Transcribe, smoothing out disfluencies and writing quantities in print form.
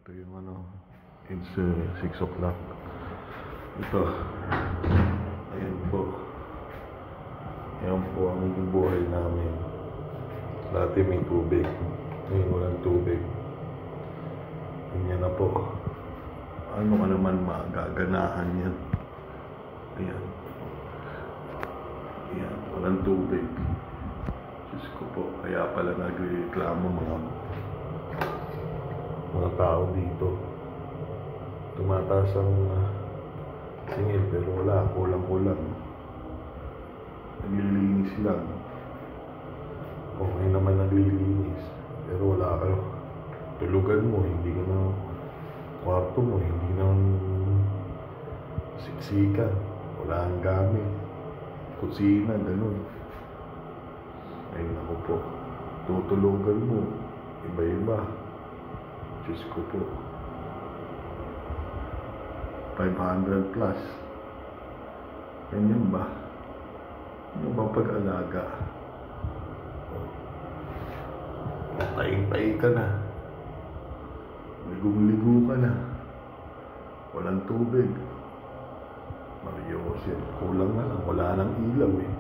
Ito yung it's 6 o'clock. Ito, ayan po. Ayan po ang buhay namin. Dati may tubig, ngayon walang tubig. Ganyan na po. Ano ka naman magaganahan yan? Ayan. Ayan, walang tubig. Diyos ko po, kaya pala nagreklamo mga tao dito. Tumataas ang singil pero wala, kulang-kulang. Naglilinis lang. Okay naman naglilinis pero wala kayo. Tulugan mo, hindi ka na kwarto mo, hindi na siksikan. Wala ang gamit. Kusina, ganun. Ayun ako po. Tutulugan mo. Iba-iba. Diyos ko po. 500 plus. Ganyan ba? Ano bang pag-alaga? Taing-taing ka na. Ligong-ligo ka na. Walang tubig. Mario, kulang na lang. Wala nang ilaw eh.